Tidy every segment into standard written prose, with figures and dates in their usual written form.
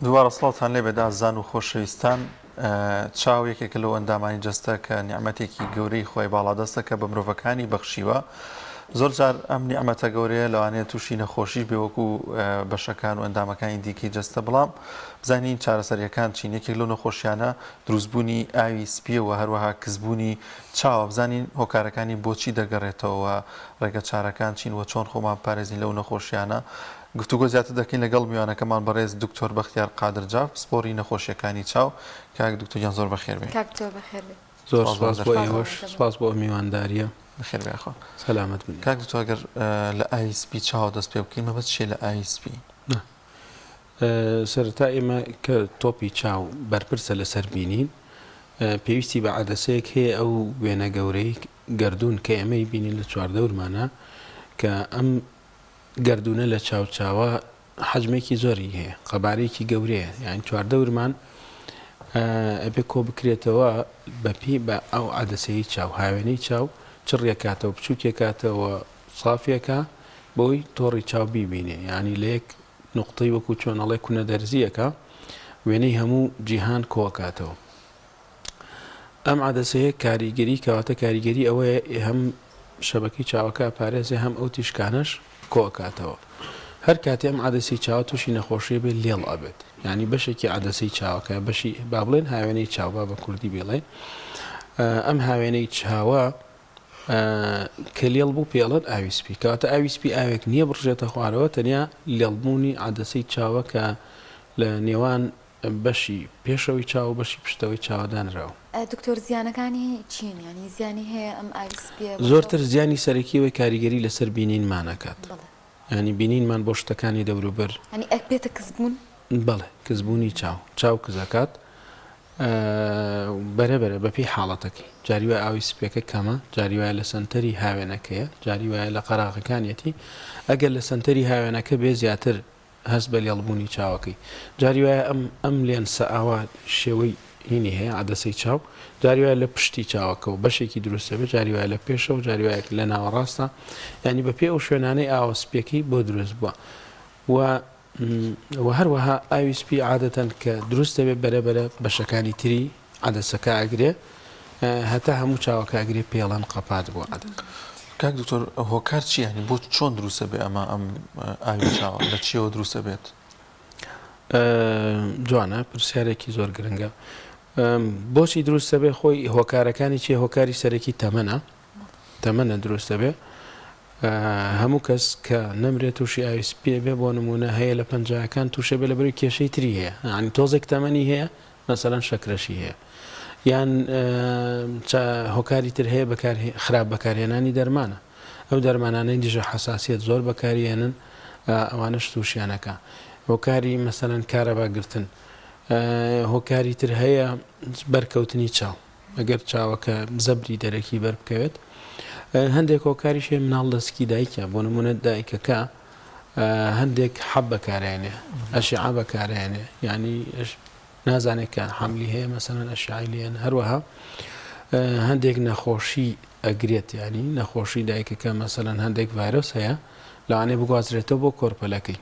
دووارە سڵاوتان لێ بێدا زان و خۆشەویستان چاو یەکێکە لەو ئەندامانی جەستە کە نیعمەتێکی گەورەی خۆی باڵادەستە کە بە مرۆڤەکانی بەخشیوە زۆر جار ئەم نیعمەتە گەورەیە لەوانەیە تووشی نەخۆشی بێوەکو بەشەکان و ئەندامەکانی دیکەی جەستە بەڵام بزانین چارەسەریەکان چین یەکێک لەو نەخۆشیانە دروستبوونی ئاوی سپیە و هەروەها کزبوونی چاوە بزانین هۆکارەکانی بۆچی دەگەڕێتەوە ڕێگە چارەکان چین و چۆن خۆمان پارێزین لەو نەخۆشیانە گفتوگۆ زیاتر دەکەین لەگەڵ میوانەکەمان بەڕێز دکتۆر بەختیار قادرجاف سپۆری نەخۆشیەکانی چاو کاک دکتۆریان زۆر بەخێر بێ زۆر سپاس بۆ ئێوەش سپاس بۆ میوانداریە بەخێر بێخۆ سەلامەت بن کاک دکتۆر ئەگەر لە ئایسپی چاو دەست پێ بکەین مەبەست چێ لە ئایسپی سەرەتا ئێمە کە تۆپی چاو بەرپرسە لەسەر بینین پێویستی بە عەدەسەیەک هەیە ئەو وێنە گەورەی گەردوون کە ئێمەی بینین لە چواردەورمانە کە ئەم گەردونە لە چاوچاوە حەجمێکی زۆری هەیە قەبارەیەکی گەورەیە یان چواردەورمان ئەبێ کۆ بکرێتەوە بەپی بە ئەو عەدەسەی چاو هاوێنەی چاو چڕیەکاتەوە بچووکێکاتەوە سافیەکە بۆی تۆڕی چاو بیبینێ ینی لە یەک نقطەی وەکو چۆنەڵێ کوونە دەرزیەکە وێنەی هەموو جیهان کۆکاتەوە ئەم عەدەسەیە کاریگەری کەواتە کاریگەری ئەوەیە هەم شەبەکەی چاوەکە پارێزێ هەم ئەو تیشکانەش کۆکاتەوە هەر کاتی ئەم عەدەسی چاوە تووشی نەخۆشیە بێت لێڵ ئەبێت ینی بەشێکی عەدەسەی چاوەکە بەشی با بڵێن هاوێنەی چاوە بە کوردی بڵێن ئەم هاوێنەی چاوە کە لێڵ بوو پێڵەن ئاویسپی کەواتە ئاویسپی ئاوێک نییە بڕژێتە خوارەوە تەنیا لێڵبوونی عەدەسەی چاوە کە لە نێوان بەشی پێشەوەی چاو بەشی پشتەوەی چاوەدانراوە دکتۆر زیانەکانی چین ینی زیانی هەیە ئەم ئاویسپیە زۆرتر زیانی سەرەکیەوەی کاریگەری لەسەر بینینمانەکات ینی بینینمان بۆ شتەکانی دەوروبەر ینی ئەکبێتە کزبوون بەڵێ کزبوونی چاو کزەکات بەرەبەرە بەپی حاڵەتەکەی جاری وای ئاوی سپێکە کەمە جاری وایە لە سنتەری هاوێنەکەیە جاری وایە لە قەراغەکانیەتی ئەگەر لە سنتەری هاوێنەکە بێ زیاتر هەست بە لێڵبوونی چاوەکەی جاری وایە ئەم لێن سەئاوا شێوەی هینی هەیە عەدەسەی چاو جاری وایە لە پشتی چاوەکە و بەشێکی دروستە بێت جاری وایە لە پێشەوە جاری وایە لە ناوەڕاستە ینی بەپێ ئەو شوێنانەی ئاوە سپێکی بۆ دروست بووە و هەروەها ئاویسپی عادەتەن کە دروستە بێت بەرەبەرە بەشەکانی تری عەدەسەکە ئەگرێ هەتا هەموو چاوەکە ئەگرێ پێڵەن قەپات بۆ عەدەس کاک دکتۆر هۆکار چی ینی بۆ چۆن دروستە بێ ئەمە ئەم ئاوی چاوە لە چیەوە دروستە بێت جوانە پرسیارێکی زۆر گرنگە بۆچی دروستە بێ خۆی هۆکارەکانی چیە هۆکاری سەرەکی تەمەنە دروستە بێ هەموو کەس کە نەمرێت تووشی ئاویسپێ بێ بۆ نمونە هەیە لە پەنجەکان تووشە بێ لەبەری کێشەی تری هەیە ینی تۆزێک تەمەنی هەیە مەسەڵەن شەکرەشی هەیە یان هۆکاری تر هەیە خراپ بەکارهێنانی دەرمانە ئەو دەرمانانەی دیژە حەساسیەت زۆر بەکارهێنن ئەوانەش تووشیانەکە هۆکاری مەسەڵەن کارەباگرتن هۆکاری تر هەیە بەرکەوتنی چاو ئەگەر چاوەکە زەبری دەرەکی بەربکەوێت هەندێک هۆکاریش هەیە مناڵ دەستکی دایکە بۆ نمونە دایکەکە هەندێک حەب بەکارێنێ ئەشیعە بەکارێنێ ینی نازانێت کە حەملی هەیە مەسەڵەن ئەشیعی لێن هەروەها هەندێک نەخۆشی ئەگرێت ینی نەخۆشی دایکەکە مەسەڵەن هەندێک ڤایرۆس هەیە لەوانەیە بگوازرێتەوە بۆ کۆرپەلەکەی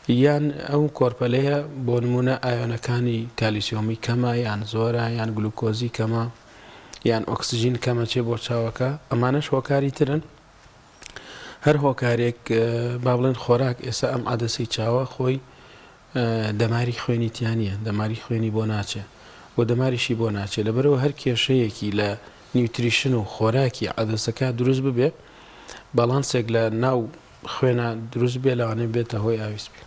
یان ئەو کۆرپەلەیە بۆ نمونە ئایۆنەکانی کالیسیۆمی کەمە یان زۆرە یان گلوکۆزی کەمە یان ئۆکسسیژین کەمە چێ بۆ چاوەکە ئەمانەش هۆکاری ترن هەر هۆکارێک با بڵێن خۆراک ئێستا ئەم عەدەسەی چاوە خۆی دەماری خوێنی تیانە دەماری خوێنی بۆ ناچێ بۆ دەماریشی بۆ ناچێت لەبەرەوە هەر کێشەیەکی لە نیوتریشن و خۆراکی عەدەسەکە دروست ببێ باڵانسێک لە ناو خوێنە دروست بێ لەوانەیە بێتە هۆی ئاویسپی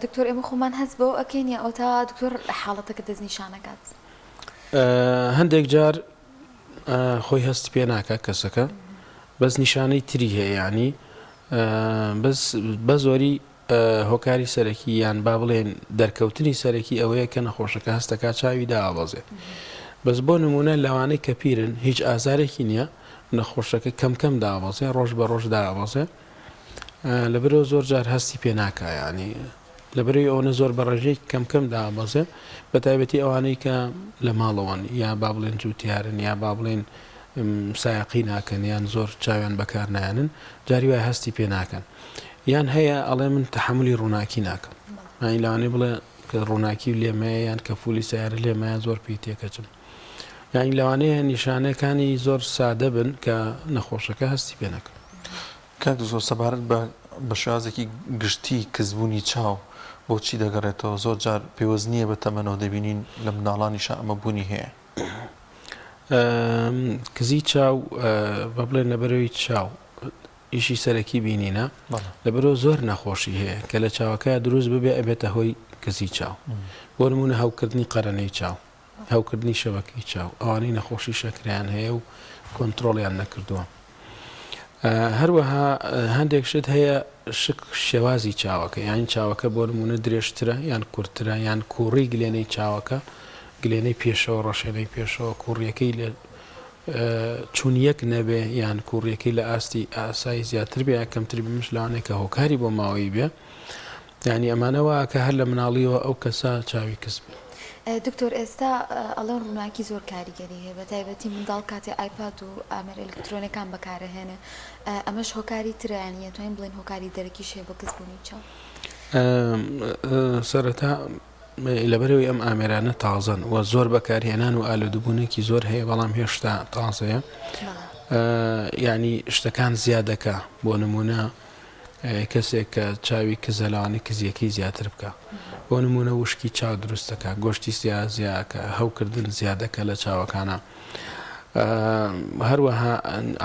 دکتۆر ئێمە خۆمان هەست بۆ ئەکەین یا ئەو تا دکتۆر حاڵەتەکە دەستنیشانەکات هەندێک جار خۆی هەست پێ ناکات کەسەکە بەس نیشانەی تری هەیە ینی بە زۆری هۆکاری سەرەکی یان با بڵێن دەرکەوتنی سەرەکی ئەوەیە کە نەخۆشەکە هەستەکە چاوی داوازێ بەس بۆ نمونە لەوانەی کە پیرن هیچ ئازارێکی نییە نەخۆشەکە کەم داوازێ ڕۆژ بە ڕۆژ داوازێ لەبەرەوە زۆر جار هەستی پێ ناکە ینی لەبەرەوەی ئەوەنە زۆر بە ڕێژەی کەم دابەزێ بە تایبەتی ئەوانەی کە لە ماڵەوەن یا با بڵێن جووتیارن یا با بڵێن سایقی ناکەن یان زۆر چاویان بەکار نایانن جاری وای هەستی پێ ناکەن یان هەیە ئەڵێ من تەحملی ڕووناکی ناکەم لەوانەیە بڵێ کە ڕووناکی لێمەیان کە پولی سیارە لێمە زۆر پێی تێکەچم یانی لەوانەیە نیشانەکانی زۆر سادە بن کە نەخۆشەکە هەستی پێ نەکەن. کاک زۆر سەبارەت بە شێوازێکی گشتی کەسبوونی چاو بۆچی دەگەڕێتەوە؟ زۆر جار پێوەست نییە بە تەمەنەوە دەبینین لە مناڵانیشە ئەمە بوونی هەیە. کزی چاو بە بڵێن لەبەرەوەی چاو ئیشی سەرەکی بینینە لەبەرەوە زۆر نەخۆشی هەیە کە لە چاوەکە دروست ببێ ئەبێتە هۆی کزی چاو. بۆ نمونە هەوکردنی قەرەنەی چاو، هەوکردنی شەوەکەی چاو، ئەوانەی نەخۆشی شەکریان هەیە و کۆنتترۆڵیان نەکردووە. هەروەها هەندێک شت هەیە شک شێوازی چاوەکە، یان چاوەکە بۆ نمونە درێژترە یان کورتترە یان کوڕی گلێنەی چاوەکە، گلێنەی پێشەوە ڕەشێنەی پێشەوە کوڕیەکەی لە چون یەک نەبێ یان کوڕیەکەی لە ئاستی ئاسایی زیاتر بێ کەمتر بمش لەوانێک کە هۆکاری بۆ ماوەی بێ، ینی ئەمانەوە کە هەر لە مناڵیەوە ئەو کەسە چاوی کەس بێ. دکتۆر ئێستا ئەڵەن ڕووناکی زۆر کاریگەری هەیە بە تایبەتی منداڵ کاتێ ئایپاد و ئامێر ئەلکترۆنەکان بەکارەهێنێ ئەمەش هۆکاری ترایانە توانین بڵێن هۆکاری دەرەکیش هەیە بە کەسبوونی چاو. سەرەتا لەبەرەوەی ئەم ئامێرانە تازەن و زۆر بەکارهێنان و ئالودوبوونێکی زۆر هەیە بەڵام هێشتا تازەیە، یعنی شتەکان زیادەکە بۆ نمونە کەسێک کە چاوی کزەلانی کزیەکەی زیاتر بکە، بۆ نمونە وشکی چاو دروستەکە، گۆشتی سیازیاکە، هەوکردن زیادەکە لە چاوەکانە، هەروەها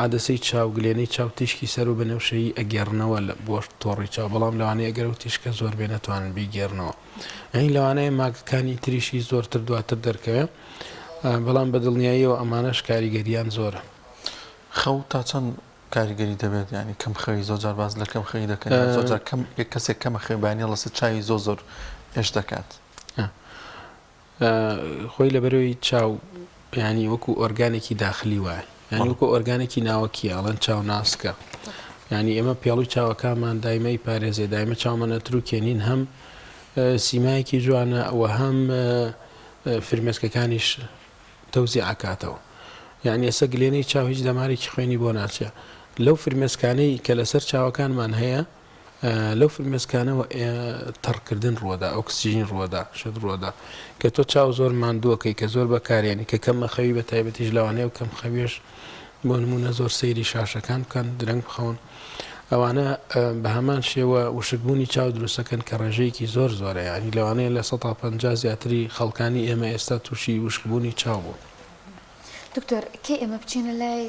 عادەسەی چاو گلێنەی چاو تیشکی سەر و بنەوشەی ئەگەڕنەوە بۆ تۆڕی چاو، بەڵام لەوانەیە ئەگەر و تیشکە زۆر بێ نەتوانن بیگەڕنەوە. ئەین لەوانەیە ماگەکانی تریشی زۆرتر دواتر دەرکەوێ، بەڵام بە دڵنیاییەوە ئەمانەش کاریگەریان زۆرە. خەو تا چەند کاریگەری دەبێت؟ ینی کەم خەوی زۆر جار باز لە کەم خەوی دەکەن، زۆر جار کەسێک کەمە خێبانی لەسەر چاوی زۆر هێش دەکات. خۆی لەبەرەوەی چاو ینی وەکو ئۆرگانێکی داخلی وایە، ینی وەکو ئۆرگانێکی ناوەکی ئەڵەن چاو ناسکە، ینی ئێمە پێڵوی چاوەکانمان دایمەی پارێزێ، دایمە چاومەنە تروکێنین، هەم سیمایەکی جوانە ئەوە هەم فرمێسکەکانیش تەوزی عکاتەوە. یعنی ئێستا گلێنەی چاو هیچ دەمارێکی خوێنی بۆ ناچێت لەو فرمێسکانەی کە لەسەر چاوەکانمان هەیە، لەو فرمێسکانەوە تەڕکردن ڕووەدا، ئۆکسسیژین ڕووەدا، شت ڕووەدا کە تۆ چاو زۆر ماندووەکەی کە زۆر بەکارێنی کە کەم مەخەوی بە تایبەتیش لەوانەیە و کەم خەوێش بۆ نمونە زۆر سەیری شاشەکان بکەن درەنگ بخەون، ئەوانە بە هەمان شێوە وشکبوونی چاو دروستەکەن کە ڕێژەیەکی زۆر زۆرە، ینی لەوانەیە لە 150 زیاتری خەڵکانی ئێمە ئێستا تووشی وشکبوونی چاو بوو. دکتۆر کێ ئێمە بچینە لای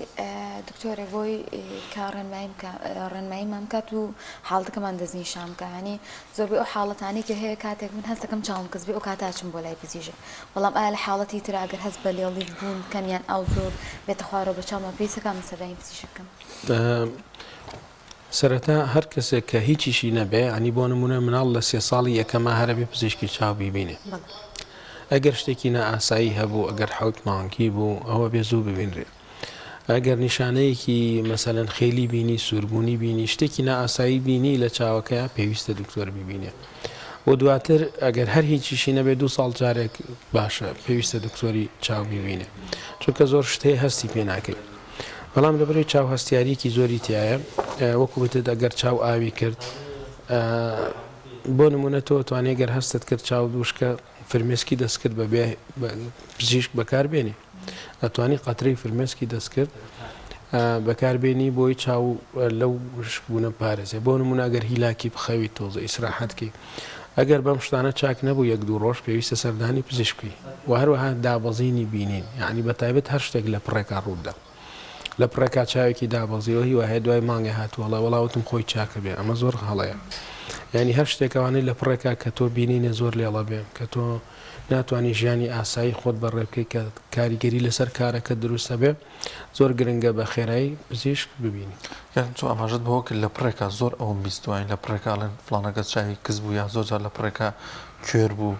دکتۆرە بۆی کە ڕێنماییمان بکات و حاڵەتەکەمان دەستنیشان بکە، هەنی زۆربەی ئەو حاڵەتانەی کە هەیە کاتێک من هەستەکەم چاوم کەس بێ ئەو کاتاچم بۆ لای پزیژە، بەڵام ئایا لە حاڵەتی تر ئەگەر هەست بە لێڵی بوون کەمیان ئەو زۆر بێتە خوارەوە بە چاومە پێیسەکە من سەردانی پزیژەکەم. سەرەتا هەر کەسێک کە هیچیشی نەبێ، ینی بۆ نمونە مناڵ لە 3 ساڵی یەکەمە هەرە بێ پزیشکی چاو بیبینێ، ئەگەر شتێکی نائاسایی هەبوو، ئەگەر حەوت مانگی بوو ئەوە بێ زوو ببینرێ، ئەگەر نیشانەیەکی مەسەلەن خێلی بینی، سووربوونی بینی، شتێکی نائاسایی بینی لە چاوەکەیە پێویستە دکتۆر ببینێ، و دواتر ئەگەر هەر هیچیشی نەبێ 2 ساڵ جارێک باشە پێویستە دکتۆری چاو ببینێ، چونکە زۆر شتەیە هەستی پێ ناکەیت. بەڵام لەبەرەوەی چاو هەستیاریەکی زۆری تایە، وەکو وتت ئەگەر چاو ئاوی کرد، بۆ نمونە تۆ توانێت گەر هەستت کرد چاو دووشکە فرمێسکی دەستکرد بەبێ پزیشک بەکاربێنی، ئەتوانی قەترەی فرمێسکی دەستکرد بەکاربێنی بۆی چاو لەو وشکبوونە پارێزێ، بۆ نمونە ئەگەر هیلاکی بخەوی تۆزە ئیسراحەتکی، ئەگەر بەم شتانە چاک نەبوو 1-2 ڕۆژ پێویستە سەردانی پزیشکی و هەروەها دابەزینی بینین، یعنی بەتایبەت هەر شتێک لە پڕێکا ڕوودا لە پڕێکا چاوێکی دابەزیەوە هی وهەیە دوای مانگە هاتووەڵە وەڵاوتم خۆی چاکە بێ، ئەمە زۆر هەڵەیە، ینی هەر شتێکەوانەی لە پڕێکا کە تۆ بینینە زۆر لێڵە بێ کە تۆ ناتوانانی ژیانی ئاسایی خۆت بەڕێبکەی کە کاریگەری لەسەر کارەکە دروستە بێ، زۆر گرنگە بە خێرایی پزیشک ببینی. یان تۆ ئاماژت بەوە کرد لە پڕێکا زۆر ئەوم بیستوین لە پڕێکاڵێن فڵانەکە چاوی کەس بوو یا زۆر جار لە پڕێکا کوێر بوو،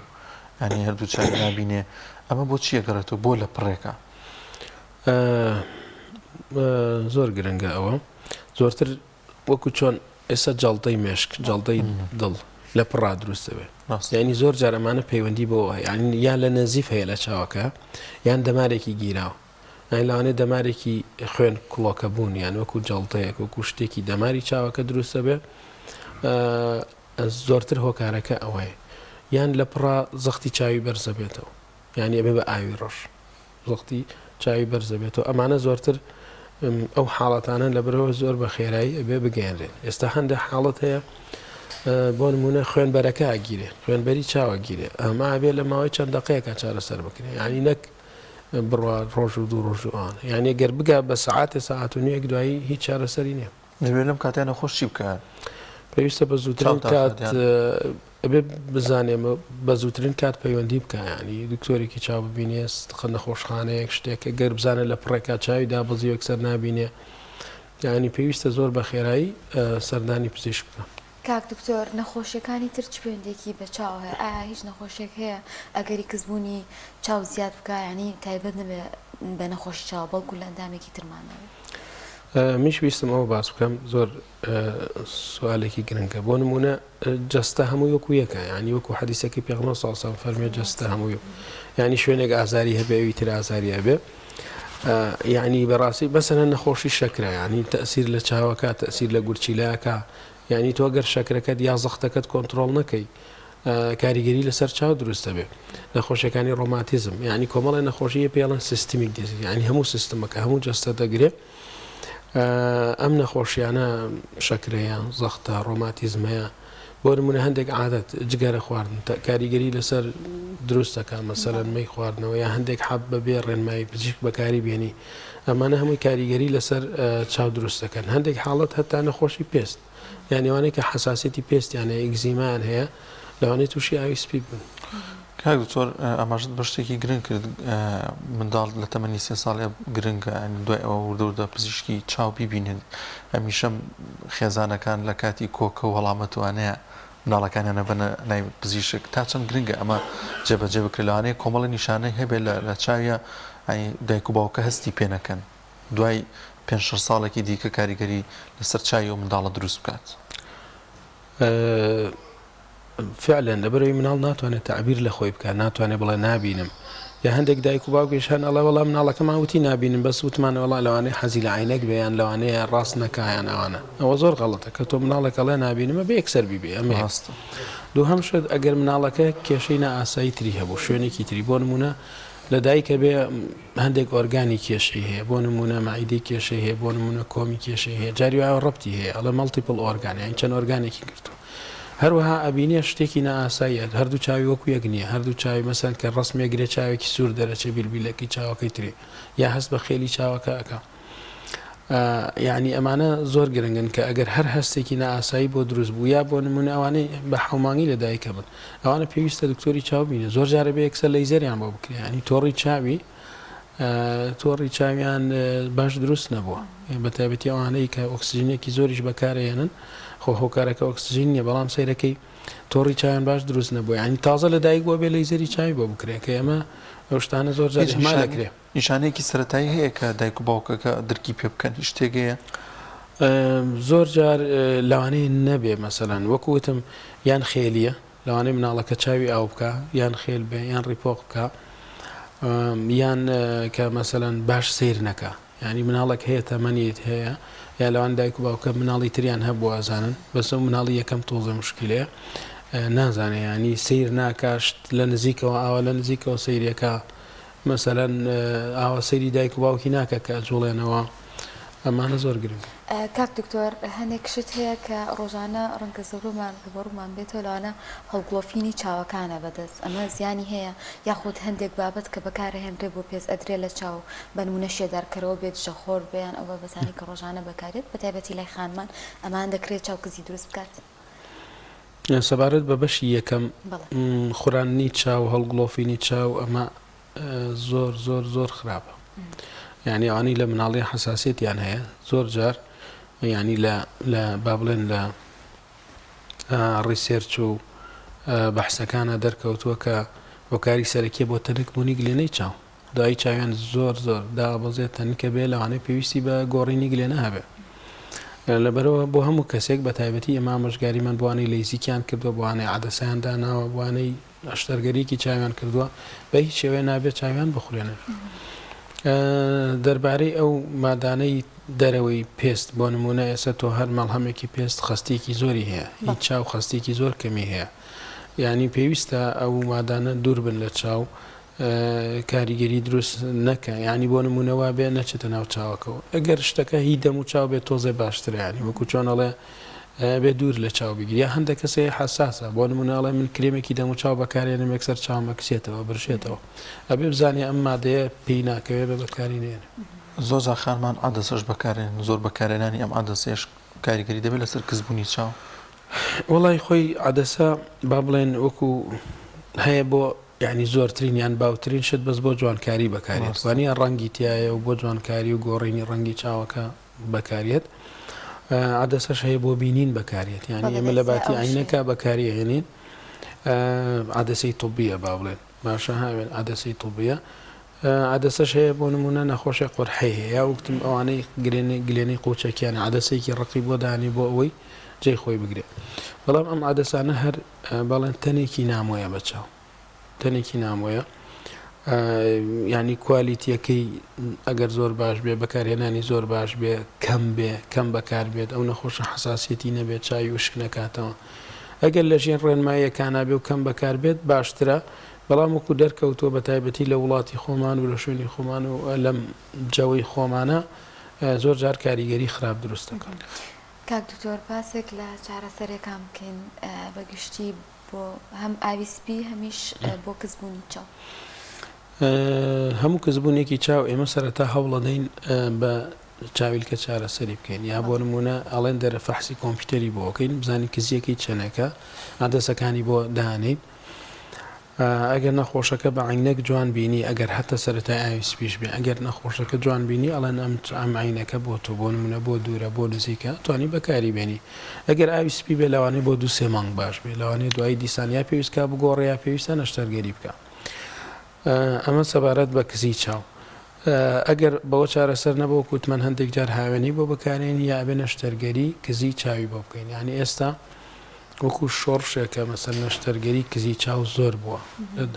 ینی هەردوو چاوی نابینێ، ئەمە بۆ چیە گەڕێتەوە بۆ لە پڕێکا؟ زۆر گرنگە ئەوە، زۆرتر وەکو چۆن ئێستا جاڵتەی مێشک، جاڵتەی دڵ لە پڕا دروستە بێ، یعنی زۆر جار ئەمانە پەیوەندی بۆ یعنی یان لە نەزیف هەیە لە چاوەکە یان دەمارێکی گیراوە، لەوانێت دەمارێکی خوێن کوڵۆکە بوون یان وەکو جاڵتەیەک وەکو شتێکی دەماری چاوەکە دروستە بێ، زۆرتر هۆکارەکە ئەوەیە، یان لە پڕا زەختی چاوی بەرزە بێتەوە یعنی ئەبێ بە ئاوی ڕەش زەختی چاوی بەرزە بێتەوە ئەمانە زۆرتر ئەو حاڵەتانە لە برەوە زۆر بە خێرایی ئەبێ بگەێنرێن ئێستا هەندێک حاڵەت هەیە بۆ نمونە خوێنبەرەکە ئاگیرێ خوێنبەری چاوەگیرێ ئەمە ئەبێ لە ماوەی چەند دقەیەکە چارەسەر بکرێن ینی نەک بڕوا ڕۆژ و دوو ڕۆژ و ئەوان یعنی گەر بگا بە سەعات و نیەک دوایی هیچ چارەسەری نییە دەبێت لەم کاتیانە خۆشی بکات پێویستە بە زووترین کات ئەبێ بزانێمە بە زووترین کات پەیوەندی بکە ینی دکتۆرێکی چاو ببینێ نەخۆشخانەیەک شتێکە گەر بزانێت لە پڕێکا چاوی دابەزی یەکسەر نابینێ یعنی پێویستە زۆر بە خێرایی سەردانی پزیشک بکە. کاک دکتۆر نەخۆشیەکانی تر چ پەیوەندێکی بە چاو هەیە ئایا هیچ نەخۆشیێک هەیە ئەگەری کەسبوونی چاو زیاد بکە ینی تایبەت نەبێ بە نەخۆشی چاو بەڵکو لە ئەندامێکی ترمانەوێت میش ویستم ئەوە باس بکەم زۆر سوالێکی گرنگە بۆ نمونە جەستە هەموو وەکو یەکە ینی وەکو حەدیسەکەی پێغەمبەر صلی الله علیه و سلم فەرمێ جەستە هەموو ینی شوێنێک ئازاری هەبێ ئەوی تر ئازاری هەبێ یعنی بەڕاستی بەسەنە نەخۆشی شەکرە ینی تەئسیر لە چاوەکە تەئسیر لە گورچیلەکە یعنی تۆ گەر شەکرەکەت یا زەختەکەت کۆنتترۆل نەکەی کاریگەری لەسەر چاو دروستە بێ نەخۆشیەکانی ڕۆماتیزم یعنی کۆمەڵی نەخۆشیە پێڵەن سیستمیک دیزی ینی هەموو سیستمەکە هەموو جەستە دەگرێت ئەم نەخۆشیانە شەکرەیە زەختە ڕۆماتیزمەیە بۆ نمونە هەندێک عادەت جگەرە خواردن کاریگەری لەسەر دروستەکە مەسەرەن مەی خواردنەوە یا هەندێک حەب بەبێ ڕێنمایی پزیشک بەکاری بێنی ئەمانە هەمووی کاریگەری لەسەر چاو دروستەکەن هەندێک حاڵەت هەتا نەخۆشی پێست یانیوانەیە کە حساسیتی پێستیانە ئێگزیمان هەیە لەوانەیە تووشی ئاوی سپی بن. کاک دکتۆر ئەماژت بە شتێکی گرنگ کرد منداڵ لە تەمەنی 3 ساڵێ گرنگە دوای ئەوە وردەوردە پزیشکی چاو بیبینن ئەمیشەم خێزانەکان لە کاتی کۆکە و وەڵامەتوانەیە مناڵەکانیانە بنە لای پزیشک تا چەند گرنگە ئەمە جێبەجێ بکرێنەوەی کۆمەڵی نیشانەی هەبێت لە چاویە دایک و باوکە هەستی پێ نەکەن دوای 5 ساڵێکی دیکە کاریگەری لەسەر چاوی و منداڵە دروست بکات. فعلا لەبەرەوەی مناڵ ناتوانێت تعبیر لە خۆی بکات ناتوانێت بڵێ نابینم یا هەندێک دایک و باوکیش هەن ئەڵێ وەڵام مناڵەکەمان وتی نابینم بەس وتمانە وەڵا لەوانەیە حەزی لە عینەک بێیان لەوانەیە ڕاست نەکایان ئەوانە ئەوە زۆر غەڵەتە کە تۆ مناڵێک ئەڵێ نابینمە بە یەکسەر بیبێ ئەمە ڕاستە. دووهەم شت ئەگەر مناڵەکە کێشەی نائاسایی تری هەبوو شوێنێکی تری بۆ نمونە لە دایکە بێ هەندێک ئۆرگانی کێشەی هەیە بۆ نمونە مەعیدەی کێشەی هەیە بۆ نمونە کۆمی کێشەی هەیە جاری وایە ڕەبتی هەیە ئەڵێ مەڵتیپڵ ئۆرگان یان چەند ئۆرگانێکی گرتووە هەروەها ئەبینێ شتێکی نائاساییە هەردوو چاوی وەکو یەک نییە هەردوو چاوی مەسەن کە ڕستمێگرێ چاوێکی سوور دەرەچێ بیلبیلەکەی چاوەکەی ترێ یا هەست بە خێلی چاوەکە ئەکا یعنی ئەمانە زۆر گرنگن کە ئەگەر هەر هەستێکی نائاسایی بۆ دروست بوو یا بۆ نمونە ئەوانەی بە حومانگی لە دایکە بن ئەوانە پێویستە دکتۆری چاو بینێ زۆر جارە بێ یەکسەر لەیزەریان بۆ بکرێ ینی تۆڕی چاویان باش دروست نەبووە بە تایبەتی ئەوانەی کە ئۆکسسیژنێکی زۆریش بەکارهێنن خۆ هۆکارەکە ئۆکسسیژن نیە بەڵام سەیرەکەی تۆڕی چاویان باش دروست نەبووە ینی تازە لە دایک بۆ بێ لەیزەری چاوی بۆ بکرێ کە ئێمە ئەو شتانە زۆر جار ئیهمال دەکرێ. نیشانەیەکی سەرەتایی هەیە کە دایک و باوکەکە دەرکی پێ بکەن هیچ شتێکەیە زۆر جار لەوانەیە نەبێ مەسەلەن وەکوتم یان خێلیە لەوانەیە مناڵەکە چاوی ئاو بکە یان خێل بێ یان ڕیپۆق بکە یان کە مەسەلەن باش سیر نەکە ینی مناڵێک هەیە تەمەنیت هەیە یا لەوان دایک و باوکە مناڵی تریان هەبوو ئازانن بەس ئەو مناڵی یەکەم تۆزە مشکلەیە نازانێ ینی سیر ناکاشت لە نزیکەوە ئاوە لە نزیکەوە سیرەکە مەسەلەن ئاوە سەیری دایک و باوکی ناکە کە جوڵێنەوە ئەمانە زۆر گرنگ. کاک دکتۆر هەندێک شت هەیە کە ڕۆژانە ڕەنگە زەورومان ڕوبەڕوومان بێتەوە لەوانە هەڵگڵۆفینی چاوەکانە بەدەست ئەمە زیانی هەیە یاخود هەندێک بابەت کە بەکارهێنرێ بۆ پێست ئەدرێ لە چاو بە نمونە شێدارکەرەوە بێت ژەخۆر بێیان ئەوە بەزانی کە ڕۆژانە بەکارێت بە تایبەتی لای خانمان ئەمان دەکرێت چاوکزی دروست بکات. سەبارەت بە بەشی یەکەم خوڕانی چاو هەڵگڵۆفینی چاو ئەمە زۆر زۆر زۆر خراپە یعنی ئەوانەی لە مناڵی حساسیەتیان هەیە زۆر جار ینی لە با بڵێن لە ڕیسێرچ و بەحسەکانە دەرکەوتووە کە هۆکاری سەرەکیە بۆ تەنکبوونی گلێنەی چاو دوایی چاویان زۆر زۆر دابەزێت تەنکە بێ لەوانەیە پێویستی بە گۆڕینی گلێنە هەبێ لەبەرەوە بۆ هەموو کەسێک بە تایبەتی ئێمە ئامۆژگاریمان بوانەی لەیزیکیان کردووە بوانەی عەدەسەیان داناوە بوانەی ئەشتەرگەریەکی چاویان کردووە بە هیچ شێوەیە نابێت چاویان بخورێنن. دەربارەی ئەو مادانەی دەرەوەی پێست بۆ نمونە ئێستا تۆ هەر مەڵهەمێکی پێست خستێکی زۆری هەیە هیچ چاو خستێکی زۆر کەمی هەیە یعنی پێویستە ئەو مادانە دوور بن لە چاو کاریگەری دروست نەکە یعنی بۆ نمونەوە بێ نەچێتە ناو چاوەکەەوە ئەگەر شتەکە هی دەم و چاو بێت تۆزێ باشترە ینی وەکو چۆنەڵێ بێ دوور لە چاو بگیری هەندێک کەسێ حساسە بۆ نمونەڵێ من کرێمێکی دەم و چاو بەکارێنم یەکسەر چاومە کسێتەوە برشێتەوە ئەبێ بزانێ ئەم مادەیە پێی ناکەوێت بە بەکاری نێنە زۆر جار خانمان عادەسەش بەکارێن زۆر بەکارێنانی ئەم عادەسێش کاریگەری دەبێت لەسەر کەسبوونی چاو وڵی خۆی عادەسە با بڵێن وەکو هەیە بۆ یعنی زۆرترین یان باوترین شت بەس بۆ جوانکاری بەکارێت وانە ڕەنگی تایە و بۆ جوانکاری و گۆڕینی ڕەنگی چاوەکە بەکارێت عادەسەش هەیە بۆ بینین بەکارێت یعنی ئێمە لە باتی عینەکە بەکاری هێنین عادەسەی طبیە با بڵێن باشە هاوێن عادەسەی طبیە عادەسەش هەیە بۆ نمونە نەخۆشی قورحەی هەیە وەکتم ئەوانەی گلێنەی قوچەکیان عادەسەیەکی ڕقی بۆ دانی بۆ ئەوەی جێی خۆی بگرێت بەڵام ئەم عادەسانە هەر بەڵێن تەنێکی نامۆیە بە چاو تەنێکی نامۆیە ینی کوالیتیەکەی ئەگەر زۆر باش بێ بەکارهێنانی زۆر باش بێ کەم بەکار بێت ئەو نەخۆشە حساسیەتی نەبێت چاوی وشک نەکاتەوە ئەگەر لە ژێن ڕێنماییەکانە بێ و کەم بەکار بێت باشترە بەڵام وەکو دەرکەوتووە بە تایبەتی لە وڵاتی خۆمان و لە شوێنی خۆمان و لەم جەوەی خۆمانە زۆر جار کاریگەری خراپ دروست دەکەن. کاک دکتۆر پاسێک لە چارەسەرێکام بکەین بەگشتی بۆ هەم ئاویسپی هەمیش بۆ کەسبوونی چاو هەموو کەسبوونێکی چاو ئێمە سەرەتا هەوڵەدەین بە چاویلکە چارەسەری بکەین یا بۆ نمونە ئەڵێن دەرە فەحسی کۆمپیوتەری بۆکەین بزانین کزیەکەی چەنەکە عادەسەکانی بۆ دانین ئەگەر نەخۆشەکە بە عینەک جوان بینی ئەگەر هەتە سەرەتای ئاویسپیش بێ ئەگەر نەخۆشەکە جوان بینی ئەڵێن ئەم عینەکە بۆ تۆ بۆ نمونە بۆ دوورە بۆ نزیکە توانی بەکاری بێنی ئەگەر ئاویسپی بێ لەوانەیە بۆ 2-3 مانگ باش بێ لەوانەیە دوای دیسانیا پێویستکە بگۆڕێ یا پێویستە نەشتەرگەری بکە ئەمە سەبارەت بە کزی چاو ئەگەر بەوە چارەسەر نەبەوە کوتمان هەندێک جار هاوێنی بۆ بەکارێنی یا ئەبێ نەشتەرگەری کزی چاوی بۆ بکەین یعنی ئێستا وەکو شۆڕشێکە مەسەر نەشتەرگەری کزی چاو زۆر بووە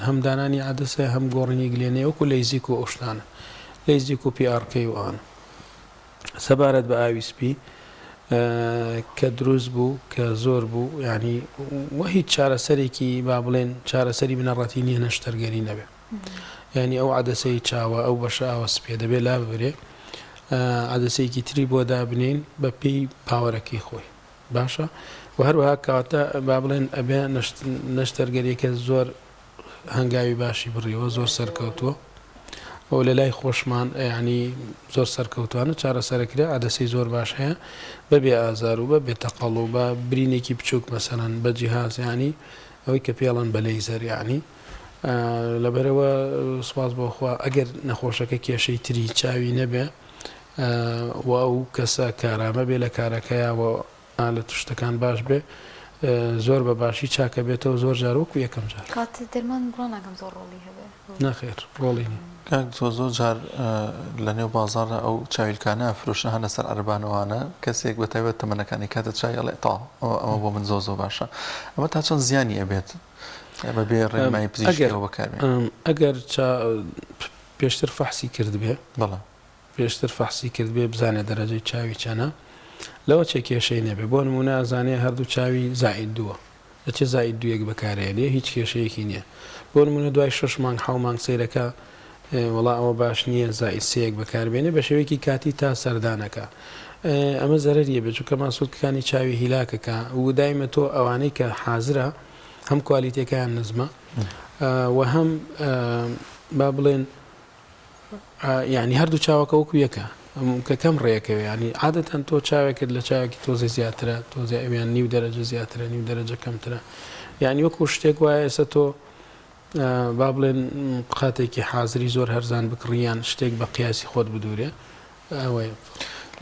هەمدانانی عادەسە هەم گۆڕنی گلێنەیە وەکو لەیزیک و ئۆشتانە لەیزیک و پیارکەی و ئان سەبارەت بە ئاویسپی کە دروست بوو کە زۆر بوو ینی وە هیچ چارەسەرێکی با بڵێن چارەسەری بنەڕەتی نییە نەشتەرگەری نەبێ ینی ئەو عادەسەی چاوە ئەو بەشە ئاوەسپێ دەبێ لا ببرێ عادەسەیەکی تری بۆ دابنین بە پێی پاوەرەکەی خۆی باشە و هەروەها کاتە با بڵێن ئەبێ نەشتەرگەریەکە زۆر هەنگاوی باشی بڕیەوە زۆر سەرکەوتووە ئەو لە لای خۆشمان ینی زۆر سەرکەوتوانە چارەسەرەکرێ عادەسەی زۆر باش هەیە بەبێ ئازار و بە بێتەقەڵ و بە برینێکی بچووک مەسەرەن بە جیهاز ینی ئەوەی کە پێڵەن بە لەیزەر ینی لەبەرەوە سوپاس بۆخوا ئەگەر نەخۆشەکە کێشەی تری چاوی نەبێ و ئەو کەسە کارامە بێ لە کارەکەیەوە لە توشتەکان باش بێ زۆر بە باشی چاکە بێتەوە زۆر جارۆک و یەکەم جار کات دەرمان بڕۆ ناکەم زۆر ڕۆڵی هەبێ نەخێر ڕۆڵی زۆر جار لە نێو بازارە ئەو چاویلکانە فرۆشە هەنە سەر ئەربانەوانە کەسێک بە تایبەت تەمەنەکانی کاتە چایڵێ تا ئەمە بۆ من زۆ باشە ئەمە تا چەند زیانی ئەبێت بەبێ ڕێنمایی پزیشکیەوە بەکاربێن ئەگەر پێشتر فەحسی کرد بێ بەڵێ پێشتر فەحسی کرد بێ بزانێ دەرەجەی چاوی چەنە لەوە چێ کێشەی نەبێ بۆ نمونە ئازانێ هەردوو چاوی زائید دووە دەچێت زائید دوویەک بەکارێنێ هیچ کێشەیەکی نییە بۆ نمونە دوای 6 مانگ 7 مانگ سەیرەکە وڵا ئەوە باش نییە زائید سەیەک بەکاربێنێ بە شێوەیەکی کاتی تا سەردانەکە ئەمە زەرەریە بێچووکە ماسوودەکانی چاوی هیلاکەکە و دایمە تۆ ئەوانەی کە حازرە هەم کوالیتەکەیان نزمە و هەم با بڵێن یعنی هەردوو چاوەکە وەکو یەکە کە کەم ڕێەکەوێ ینی عادەتەن تۆ چاوێکت لە چاوێکی تۆزی زیاترە تۆزی ئەویان نیو دەرەجە زیاترە نیو دەرەجە کەمترە یعنی وەکو شتێک وایە ئێستا تۆ با بڵێن قاتێکی حازری زۆر هەرزان بکڕیان شتێک بە قیاسی خۆت بدورێ ئەوەیە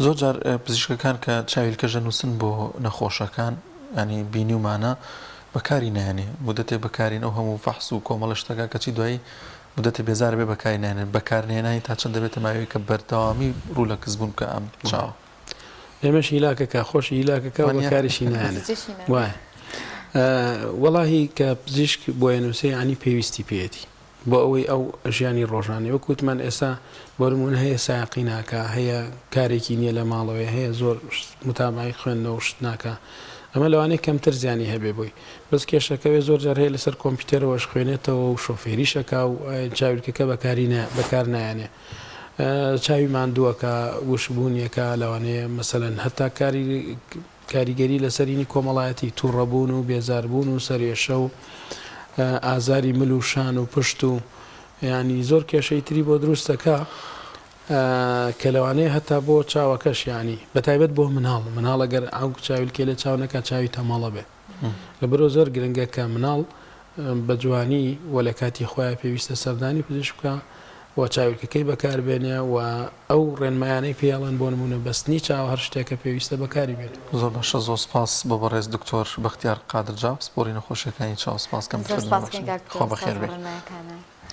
زۆر جار پزیشکەکان کە چاویلکەژە نووسن بۆ نەخۆشەکان ینی بینی ومانە بەکاری نێنێ مدەتێ بەکارین ئەو هەموو فەحس و کۆمەڵە شتەکە کەچی دوایی مدەتێ بێزار بێ بەکاری نێنێن بەکارنێنانی تا چەند دەبێتە ماوەیە کە بەردەوامی ڕوو لە کەسبوون کە ئەم چاوە ئێمەش هیلاکەکە خۆشی هیلاکەکە بەکاریشی نێنێت وایە وەڵاهی کە پزیشک بۆیە نووسێ ینی پێویستی پێێتی بۆ ئەوەی ئەو ژیانی ڕۆژانەی وەکوتمان ئێستا بۆرمونون هەیە ساقی ناکە هەیە کارێکی نییە لە ماڵەوەی هەیە زۆر متابعی خوێندنەوە شت ناکە ئەمە لەوانەیە کەمتر زیانی هەبێ بووی بەس کێشەکەوێ زۆر جار هەیە لەسەر کۆمپیوتەرەوەش خوێنێتەوە و شۆفێریشەکە و چاویلکەکە بەکار نایانێ چاوی ماندووەکە وشبوونیەکە لەوانەیە مەسەلەن هەتا کاریگەری لەسەرینی کۆمەڵایەتی تووڕەبوون و بێزاربوون و سەرێشە و ئازاری مل و شان و پشت و ینی زۆر کێشەی تری بۆ دروستەکە کە لەوانەیە هەتا بۆ چاوەکەش ینی بەتایبەت بۆ مناڵ ئەگەر ئەو چاویلکێ لە چاو نەکە چاوی تەماڵە بێ لەبەرەوە زۆر گرنگە کە مناڵ بە جوانی وە لە کاتی خۆیان پێویستە سەردانی پزیشک بکە و چاویلکەکەی بەکاربێنێ و ئەو ڕێنمایانەی پێڵەن بۆ نمونە بەستنی چاو هەر شتێکە پێویستە بەکاری بێت زۆر باشە زۆر سپاس بۆ بەڕێز دکتۆر بەختیار قادرجا سپۆری نەخۆشیەکانی چاو سپاس کەم خۆ بەخێر بێت.